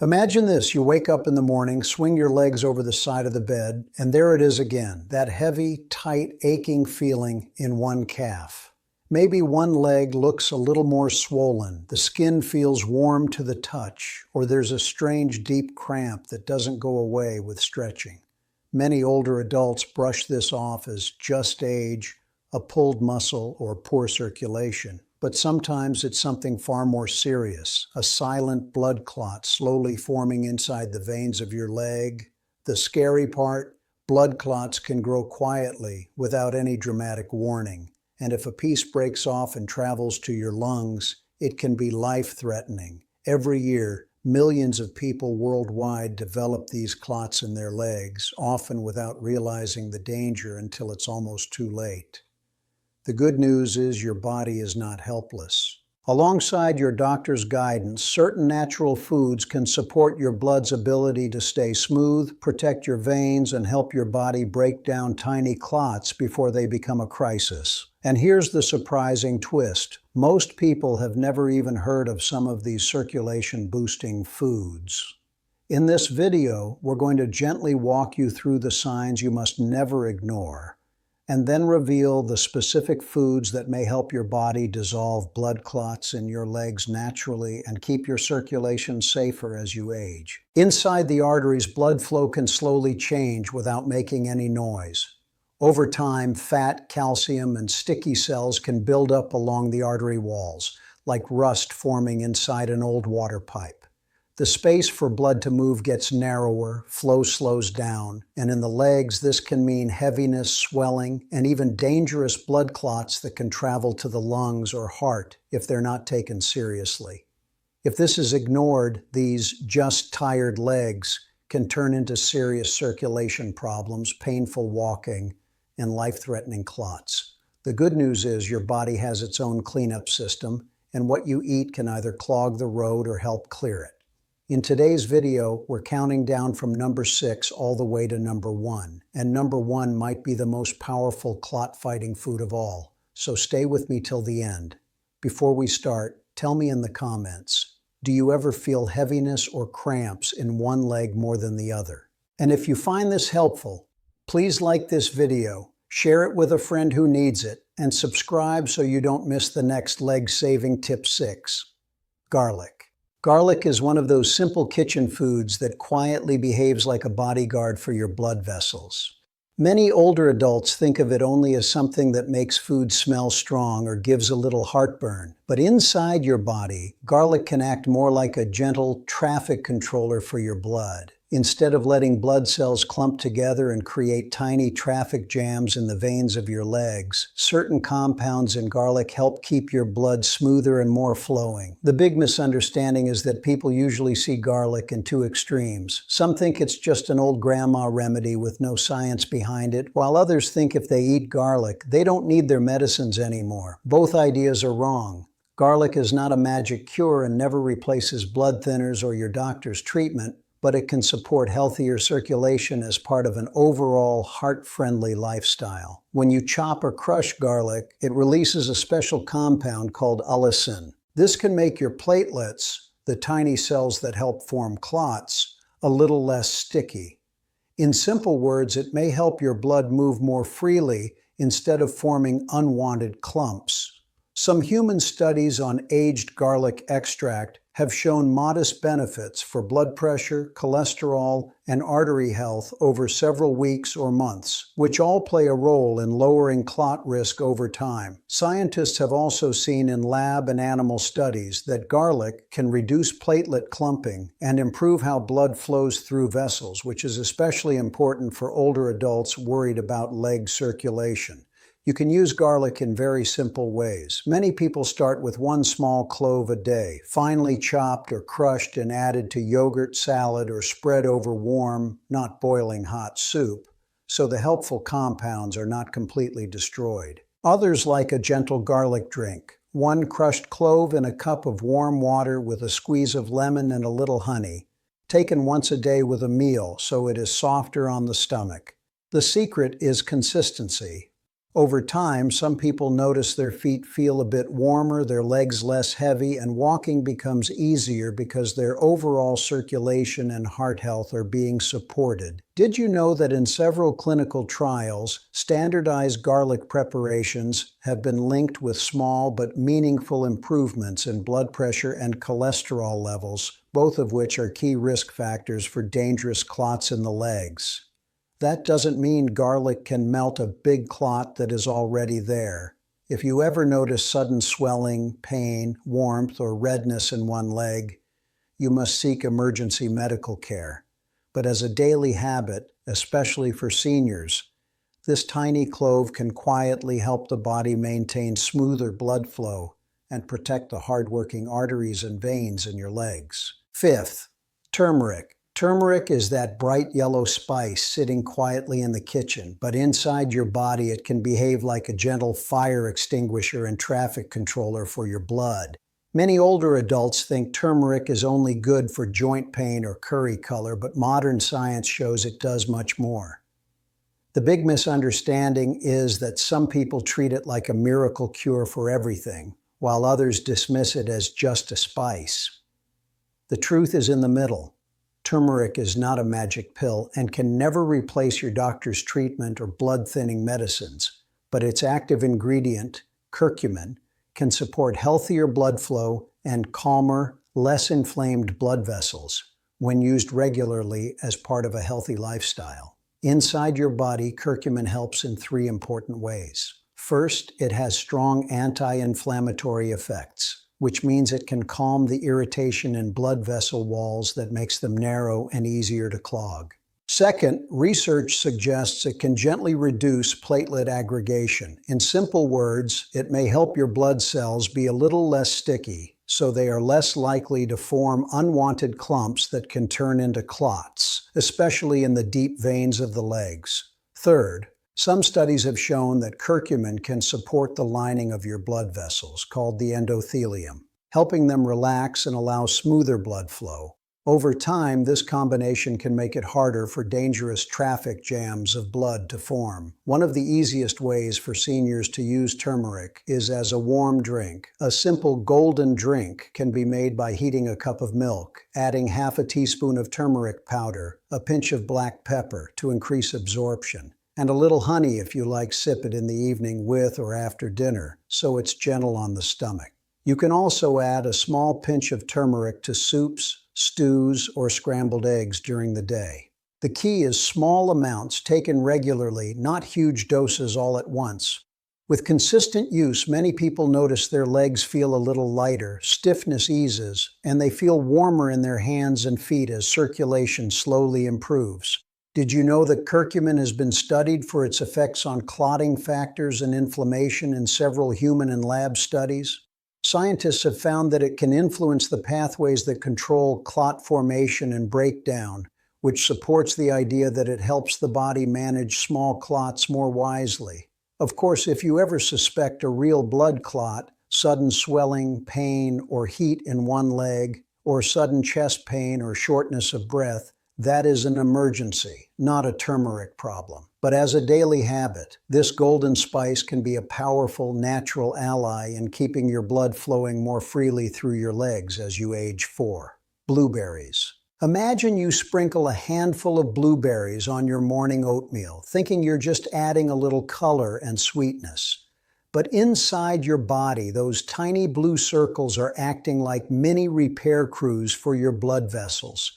Imagine this, you wake up in the morning, swing your legs over the side of the bed, and there it is again, that heavy, tight, aching feeling in one calf. Maybe one leg looks a little more swollen, the skin feels warm to the touch, or there's a strange deep cramp that doesn't go away with stretching. Many older adults brush this off as just age, a pulled muscle, or poor circulation. But sometimes it's something far more serious, a silent blood clot slowly forming inside the veins of your leg. The scary part, blood clots can grow quietly without any dramatic warning. And if a piece breaks off and travels to your lungs, it can be life-threatening. Every year, millions of people worldwide develop these clots in their legs, often without realizing the danger until it's almost too late. The good news is your body is not helpless. Alongside your doctor's guidance, certain natural foods can support your blood's ability to stay smooth, protect your veins, and help your body break down tiny clots before they become a crisis. And here's the surprising twist. Most people have never even heard of some of these circulation-boosting foods. In this video, we're going to gently walk you through the signs you must never ignore, and then reveal the specific foods that may help your body dissolve blood clots in your legs naturally and keep your circulation safer as you age. Inside the arteries, blood flow can slowly change without making any noise. Over time, fat, calcium, and sticky cells can build up along the artery walls, like rust forming inside an old water pipe. The space for blood to move gets narrower, flow slows down, and in the legs this can mean heaviness, swelling, and even dangerous blood clots that can travel to the lungs or heart if they're not taken seriously. If this is ignored, these just tired legs can turn into serious circulation problems, painful walking, and life-threatening clots. The good news is your body has its own cleanup system, and what you eat can either clog the road or help clear it. In today's video, we're counting down from number 6 all the way to number 1, and number 1 might be the most powerful clot-fighting food of all, so stay with me till the end. Before we start, tell me in the comments, do you ever feel heaviness or cramps in one leg more than the other? And if you find this helpful, please like this video, share it with a friend who needs it, and subscribe so you don't miss the next leg-saving tip 6. Garlic. Garlic is one of those simple kitchen foods that quietly behaves like a bodyguard for your blood vessels. Many older adults think of it only as something that makes food smell strong or gives a little heartburn. But inside your body, garlic can act more like a gentle traffic controller for your blood. Instead of letting blood cells clump together and create tiny traffic jams in the veins of your legs, certain compounds in garlic help keep your blood smoother and more flowing. The big misunderstanding is that people usually see garlic in two extremes. Some think it's just an old grandma remedy with no science behind it, while others think if they eat garlic, they don't need their medicines anymore. Both ideas are wrong. Garlic is not a magic cure and never replaces blood thinners or your doctor's treatment, but it can support healthier circulation as part of an overall heart-friendly lifestyle. When you chop or crush garlic, it releases a special compound called allicin. This can make your platelets, the tiny cells that help form clots, a little less sticky. In simple words, it may help your blood move more freely instead of forming unwanted clumps. Some human studies on aged garlic extract have shown modest benefits for blood pressure, cholesterol, and artery health over several weeks or months, which all play a role in lowering clot risk over time. Scientists have also seen in lab and animal studies that garlic can reduce platelet clumping and improve how blood flows through vessels, which is especially important for older adults worried about leg circulation. You can use garlic in very simple ways. Many people start with one small clove a day, finely chopped or crushed and added to yogurt, salad, or spread over warm, not boiling hot soup, so the helpful compounds are not completely destroyed. Others like a gentle garlic drink. One crushed clove in a cup of warm water with a squeeze of lemon and a little honey, taken once a day with a meal so it is softer on the stomach. The secret is consistency. Over time, some people notice their feet feel a bit warmer, their legs less heavy, and walking becomes easier because their overall circulation and heart health are being supported. Did you know that in several clinical trials, standardized garlic preparations have been linked with small but meaningful improvements in blood pressure and cholesterol levels, both of which are key risk factors for dangerous clots in the legs? That doesn't mean garlic can melt a big clot that is already there. If you ever notice sudden swelling, pain, warmth, or redness in one leg, you must seek emergency medical care. But as a daily habit, especially for seniors, this tiny clove can quietly help the body maintain smoother blood flow and protect the hardworking arteries and veins in your legs. Fifth, turmeric. Turmeric is that bright yellow spice sitting quietly in the kitchen, but inside your body it can behave like a gentle fire extinguisher and traffic controller for your blood. Many older adults think turmeric is only good for joint pain or curry color, but modern science shows it does much more. The big misunderstanding is that some people treat it like a miracle cure for everything, while others dismiss it as just a spice. The truth is in the middle. Turmeric is not a magic pill and can never replace your doctor's treatment or blood-thinning medicines, but its active ingredient, curcumin, can support healthier blood flow and calmer, less inflamed blood vessels when used regularly as part of a healthy lifestyle. Inside your body, curcumin helps in three important ways. First, it has strong anti-inflammatory effects, which means it can calm the irritation in blood vessel walls that makes them narrow and easier to clog. Second, research suggests it can gently reduce platelet aggregation. In simple words, it may help your blood cells be a little less sticky, so they are less likely to form unwanted clumps that can turn into clots, especially in the deep veins of the legs. Third, some studies have shown that curcumin can support the lining of your blood vessels, called the endothelium, helping them relax and allow smoother blood flow. Over time, this combination can make it harder for dangerous traffic jams of blood to form. One of the easiest ways for seniors to use turmeric is as a warm drink. A simple golden drink can be made by heating a cup of milk, adding half a teaspoon of turmeric powder, a pinch of black pepper to increase absorption, and a little honey if you like. Sip it in the evening with or after dinner, so it's gentle on the stomach. You can also add a small pinch of turmeric to soups, stews, or scrambled eggs during the day. The key is small amounts taken regularly, not huge doses all at once. With consistent use, many people notice their legs feel a little lighter, stiffness eases, and they feel warmer in their hands and feet as circulation slowly improves. Did you know that curcumin has been studied for its effects on clotting factors and inflammation in several human and lab studies? Scientists have found that it can influence the pathways that control clot formation and breakdown, which supports the idea that it helps the body manage small clots more wisely. Of course, if you ever suspect a real blood clot, sudden swelling, pain, or heat in one leg, or sudden chest pain or shortness of breath, that is an emergency, not a turmeric problem. But as a daily habit, this golden spice can be a powerful natural ally in keeping your blood flowing more freely through your legs as you age. 4. Blueberries. Imagine you sprinkle a handful of blueberries on your morning oatmeal, thinking you're just adding a little color and sweetness. But inside your body, those tiny blue circles are acting like mini repair crews for your blood vessels,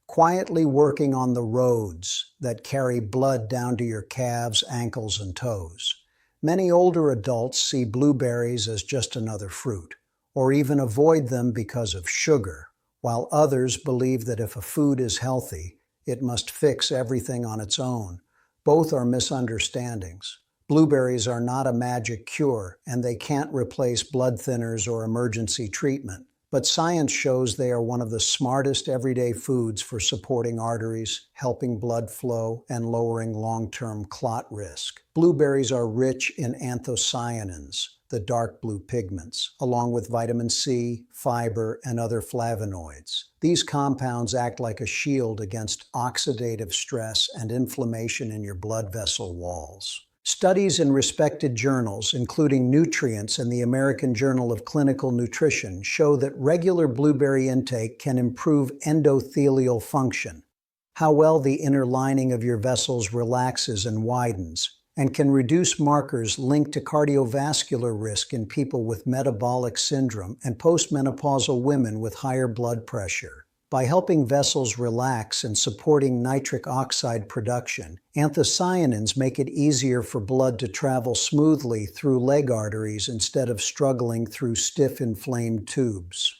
quietly working on the roads that carry blood down to your calves, ankles, and toes. Many older adults see blueberries as just another fruit, or even avoid them because of sugar, while others believe that if a food is healthy, it must fix everything on its own. Both are misunderstandings. Blueberries are not a magic cure, and they can't replace blood thinners or emergency treatment. But science shows they are one of the smartest everyday foods for supporting arteries, helping blood flow, and lowering long-term clot risk. Blueberries are rich in anthocyanins, the dark blue pigments, along with vitamin C, fiber, and other flavonoids. These compounds act like a shield against oxidative stress and inflammation in your blood vessel walls. Studies in respected journals, including Nutrients and the American Journal of Clinical Nutrition, show that regular blueberry intake can improve endothelial function, how well the inner lining of your vessels relaxes and widens, and can reduce markers linked to cardiovascular risk in people with metabolic syndrome and postmenopausal women with higher blood pressure. By helping vessels relax and supporting nitric oxide production, anthocyanins make it easier for blood to travel smoothly through leg arteries instead of struggling through stiff inflamed tubes.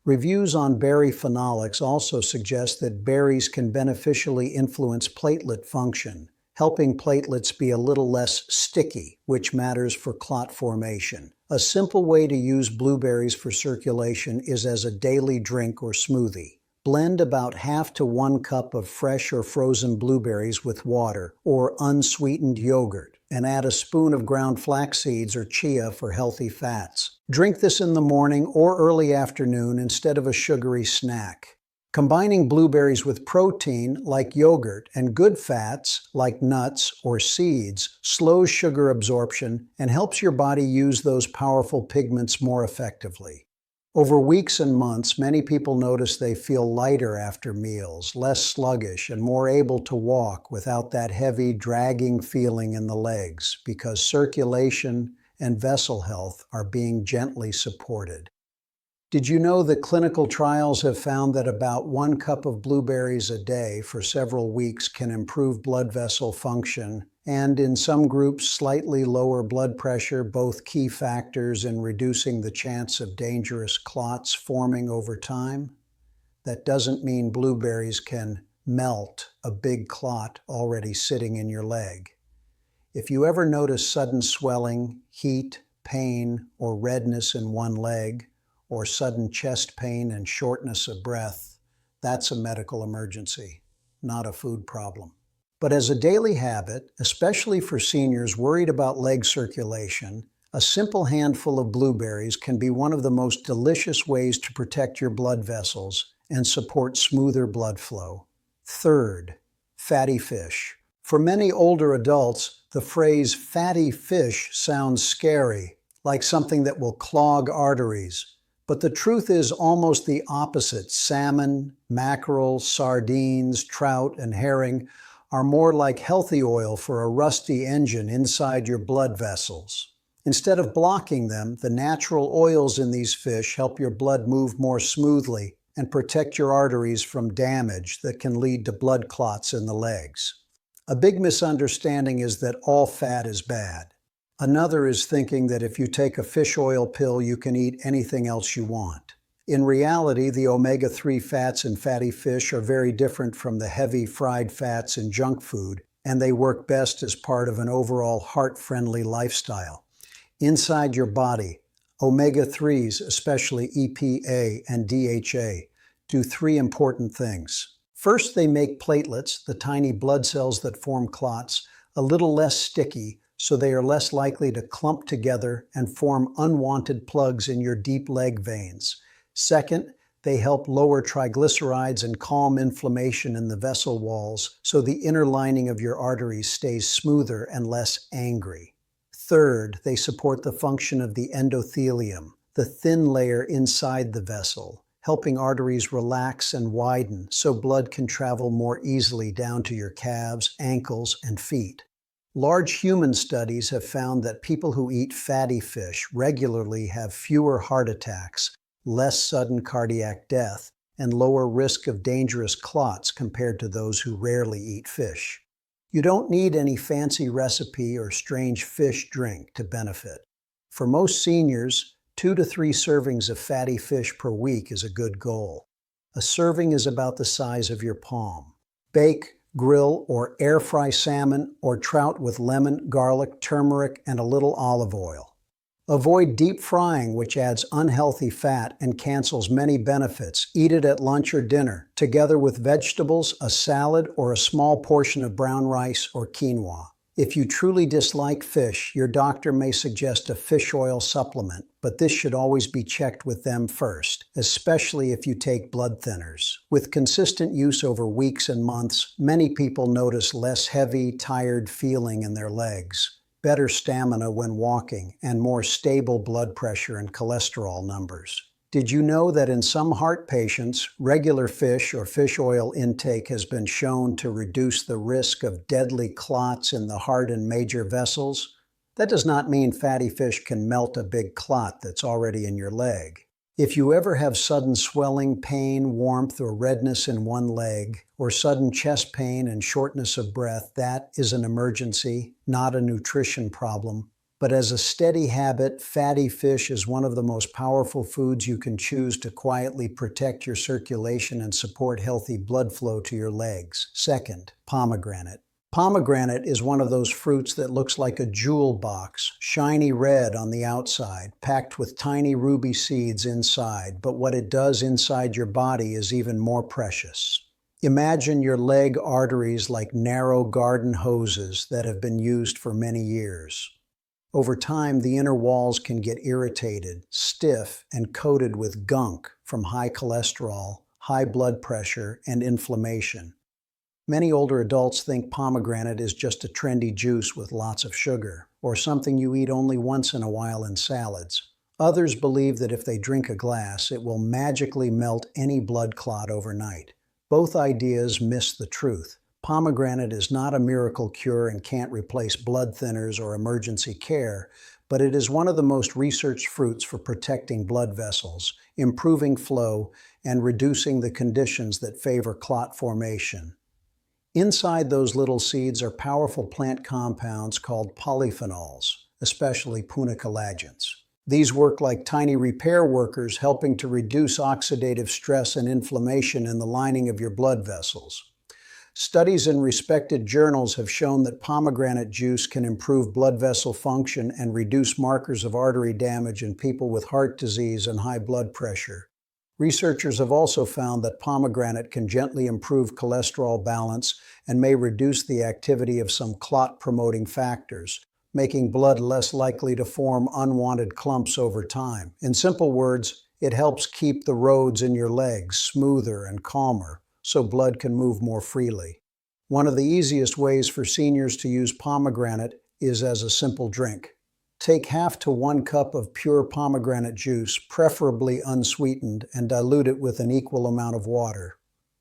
Reviews on berry phenolics also suggest that berries can beneficially influence platelet function, helping platelets be a little less sticky, which matters for clot formation. A simple way to use blueberries for circulation is as a daily drink or smoothie. Blend about half to 1 cup of fresh or frozen blueberries with water or unsweetened yogurt, and add a spoon of ground flax seeds or chia for healthy fats. Drink this in the morning or early afternoon instead of a sugary snack. Combining blueberries with protein, like yogurt, and good fats, like nuts or seeds, slows sugar absorption and helps your body use those powerful pigments more effectively. Over weeks and months, many people notice they feel lighter after meals, less sluggish, and more able to walk without that heavy, dragging feeling in the legs, because circulation and vessel health are being gently supported. Did you know that clinical trials have found that about 1 cup of blueberries a day for several weeks can improve blood vessel function and, in some groups, slightly lower blood pressure, both key factors in reducing the chance of dangerous clots forming over time? That doesn't mean blueberries can melt a big clot already sitting in your leg. If you ever notice sudden swelling, heat, pain, or redness in one leg, or sudden chest pain and shortness of breath, that's a medical emergency, not a food problem. But as a daily habit, especially for seniors worried about leg circulation, a simple handful of blueberries can be one of the most delicious ways to protect your blood vessels and support smoother blood flow. Third, fatty fish. For many older adults, the phrase fatty fish sounds scary, like something that will clog arteries. But the truth is almost the opposite. Salmon, mackerel, sardines, trout, and herring are more like healthy oil for a rusty engine inside your blood vessels. Instead of blocking them, the natural oils in these fish help your blood move more smoothly and protect your arteries from damage that can lead to blood clots in the legs. A big misunderstanding is that all fat is bad. Another is thinking that if you take a fish oil pill, you can eat anything else you want. In reality, the omega-3 fats in fatty fish are very different from the heavy fried fats in junk food, and they work best as part of an overall heart-friendly lifestyle. Inside your body, omega-3s, especially EPA and DHA, do 3 important things. First, they make platelets, the tiny blood cells that form clots, a little less sticky, so they are less likely to clump together and form unwanted plugs in your deep leg veins. Second, they help lower triglycerides and calm inflammation in the vessel walls, so the inner lining of your arteries stays smoother and less angry. Third, they support the function of the endothelium, the thin layer inside the vessel, helping arteries relax and widen so blood can travel more easily down to your calves, ankles, and feet. Large human studies have found that people who eat fatty fish regularly have fewer heart attacks, less sudden cardiac death, and lower risk of dangerous clots compared to those who rarely eat fish. You don't need any fancy recipe or strange fish drink to benefit. For most seniors, 2 to 3 servings of fatty fish per week is a good goal. A serving is about the size of your palm. Bake, grill, or air fry salmon or trout with lemon, garlic, turmeric, and a little olive oil. Avoid deep frying, which adds unhealthy fat and cancels many benefits. Eat it at lunch or dinner, together with vegetables, a salad, or a small portion of brown rice or quinoa. If you truly dislike fish, your doctor may suggest a fish oil supplement, but this should always be checked with them first, especially if you take blood thinners. With consistent use over weeks and months, many people notice less heavy, tired feeling in their legs, better stamina when walking, and more stable blood pressure and cholesterol numbers. Did you know that in some heart patients, regular fish or fish oil intake has been shown to reduce the risk of deadly clots in the heart and major vessels? That does not mean fatty fish can melt a big clot that's already in your leg. If you ever have sudden swelling, pain, warmth, or redness in one leg, or sudden chest pain and shortness of breath, that is an emergency, not a nutrition problem. But as a steady habit, fatty fish is one of the most powerful foods you can choose to quietly protect your circulation and support healthy blood flow to your legs. Second, pomegranate. Pomegranate is one of those fruits that looks like a jewel box, shiny red on the outside, packed with tiny ruby seeds inside, but what it does inside your body is even more precious. Imagine your leg arteries like narrow garden hoses that have been used for many years. Over time, the inner walls can get irritated, stiff, and coated with gunk from high cholesterol, high blood pressure, and inflammation. Many older adults think pomegranate is just a trendy juice with lots of sugar, or something you eat only once in a while in salads. Others believe that if they drink a glass, it will magically melt any blood clot overnight. Both ideas miss the truth. Pomegranate is not a miracle cure and can't replace blood thinners or emergency care, but it is one of the most researched fruits for protecting blood vessels, improving flow, and reducing the conditions that favor clot formation. Inside those little seeds are powerful plant compounds called polyphenols, especially punicolagens. These work like tiny repair workers, helping to reduce oxidative stress and inflammation in the lining of your blood vessels. Studies in respected journals have shown that pomegranate juice can improve blood vessel function and reduce markers of artery damage in people with heart disease and high blood pressure. Researchers have also found that pomegranate can gently improve cholesterol balance and may reduce the activity of some clot-promoting factors, making blood less likely to form unwanted clumps over time. In simple words, it helps keep the roads in your legs smoother and calmer, so blood can move more freely. One of the easiest ways for seniors to use pomegranate is as a simple drink. Take half to 1 cup of pure pomegranate juice, preferably unsweetened, and dilute it with an equal amount of water.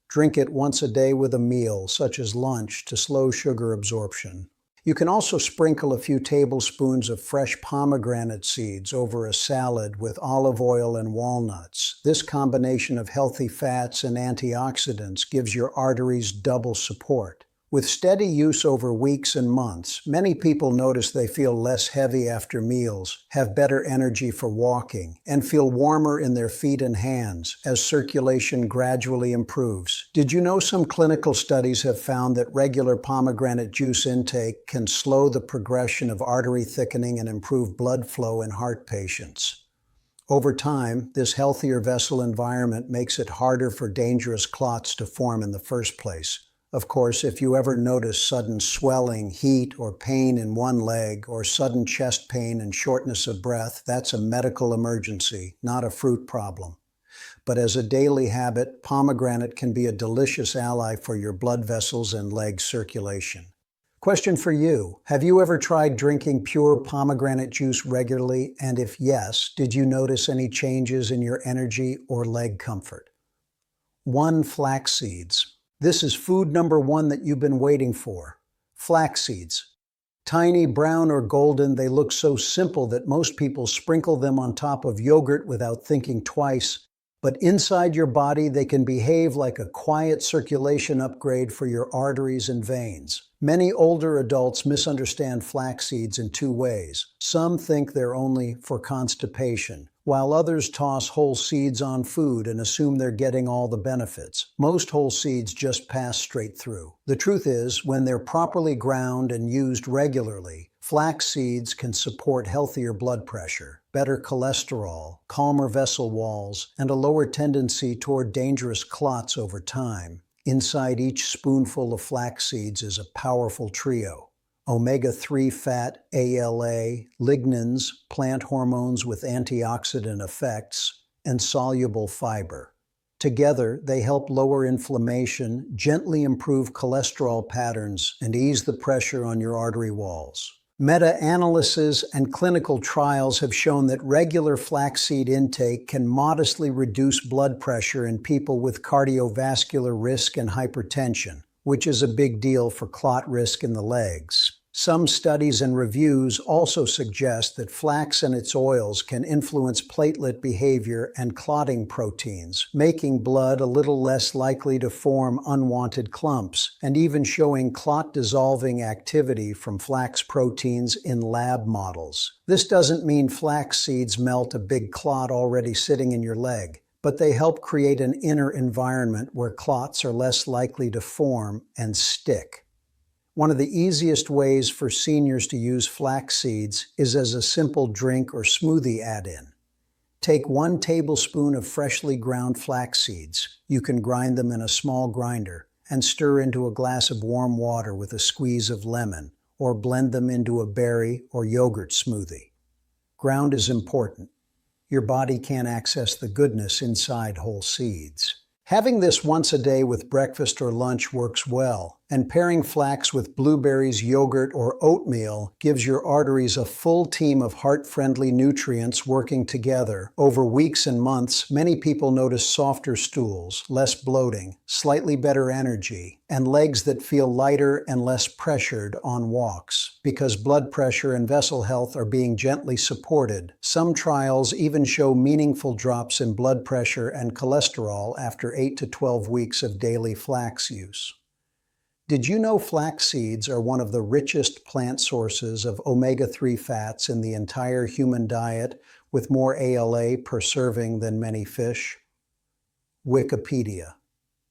Drink it once a day with a meal, such as lunch, to slow sugar absorption. You can also sprinkle a few tablespoons of fresh pomegranate seeds over a salad with olive oil and walnuts. This combination of healthy fats and antioxidants gives your arteries double support. With steady use over weeks and months, many people notice they feel less heavy after meals, have better energy for walking, and feel warmer in their feet and hands as circulation gradually improves. Did you know some clinical studies have found that regular pomegranate juice intake can slow the progression of artery thickening and improve blood flow in heart patients? Over time, this healthier vessel environment makes it harder for dangerous clots to form in the first place. Of course, if you ever notice sudden swelling, heat, or pain in one leg, or sudden chest pain and shortness of breath, that's a medical emergency, not a fruit problem. But as a daily habit, pomegranate can be a delicious ally for your blood vessels and leg circulation. Question for you: have you ever tried drinking pure pomegranate juice regularly? And if yes, did you notice any changes in your energy or leg comfort? 1. Flax seeds. This is food number 1 that you've been waiting for. Flax seeds. Tiny, brown, or golden, they look so simple that most people sprinkle them on top of yogurt without thinking twice. But inside your body, they can behave like a quiet circulation upgrade for your arteries and veins. Many older adults misunderstand flax seeds in 2 ways. Some think they're only for constipation, while others toss whole seeds on food and assume they're getting all the benefits. Most whole seeds just pass straight through. The truth is, when they're properly ground and used regularly, flax seeds can support healthier blood pressure, better cholesterol, calmer vessel walls, and a lower tendency toward dangerous clots over time. Inside each spoonful of flax seeds is a powerful trio: omega-3 fat, ALA, lignans, plant hormones with antioxidant effects, and soluble fiber. Together, they help lower inflammation, gently improve cholesterol patterns, and ease the pressure on your artery walls. Meta-analyses and clinical trials have shown that regular flaxseed intake can modestly reduce blood pressure in people with cardiovascular risk and hypertension, which is a big deal for clot risk in the legs. Some studies and reviews also suggest that flax and its oils can influence platelet behavior and clotting proteins, making blood a little less likely to form unwanted clumps, and even showing clot-dissolving activity from flax proteins in lab models. This doesn't mean flax seeds melt a big clot already sitting in your leg, but they help create an inner environment where clots are less likely to form and stick. One of the easiest ways for seniors to use flax seeds is as a simple drink or smoothie add-in. Take 1 tablespoon of freshly ground flax seeds. You can grind them in a small grinder and stir into a glass of warm water with a squeeze of lemon, or blend them into a berry or yogurt smoothie. Ground is important. Your body can't access the goodness inside whole seeds. Having this once a day with breakfast or lunch works well, and pairing flax with blueberries, yogurt, or oatmeal gives your arteries a full team of heart-friendly nutrients working together. Over weeks and months, many people notice softer stools, less bloating, slightly better energy, and legs that feel lighter and less pressured on walks, because blood pressure and vessel health are being gently supported. Some trials even show meaningful drops in blood pressure and cholesterol after 8 to 12 weeks of daily flax use. Did you know flax seeds are one of the richest plant sources of omega-3 fats in the entire human diet, with more ALA per serving than many fish? Wikipedia.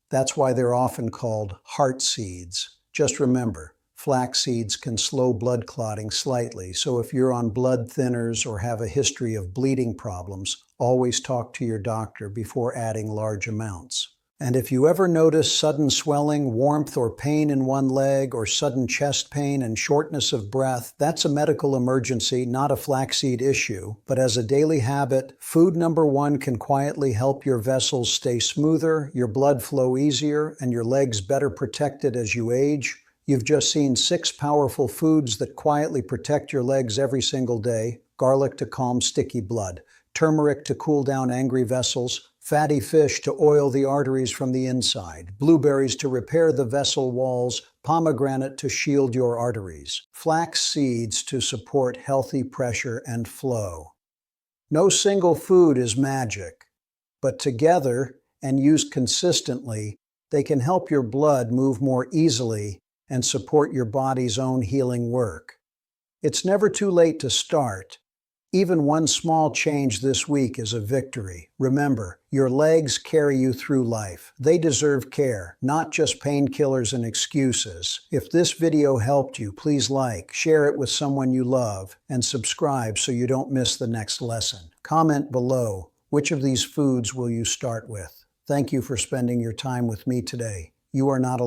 That's why they're often called heart seeds. Just remember, flax seeds can slow blood clotting slightly, so if you're on blood thinners or have a history of bleeding problems, always talk to your doctor before adding large amounts. And if you ever notice sudden swelling, warmth, or pain in one leg, or sudden chest pain and shortness of breath, that's a medical emergency, not a flaxseed issue. But as a daily habit, food number 1 can quietly help your vessels stay smoother, your blood flow easier, and your legs better protected as you age. You've just seen 6 powerful foods that quietly protect your legs every single day: garlic to calm sticky blood, turmeric to cool down angry vessels, fatty fish to oil the arteries from the inside, blueberries to repair the vessel walls, pomegranate to shield your arteries, flax seeds to support healthy pressure and flow. No single food is magic, but together and used consistently, they can help your blood move more easily and support your body's own healing work. It's never too late to start. Even one small change this week is a victory. Remember, your legs carry you through life. They deserve care, not just painkillers and excuses. If this video helped you, please like, share it with someone you love, and subscribe so you don't miss the next lesson. Comment below, which of these foods will you start with? Thank you for spending your time with me today. You are not alone.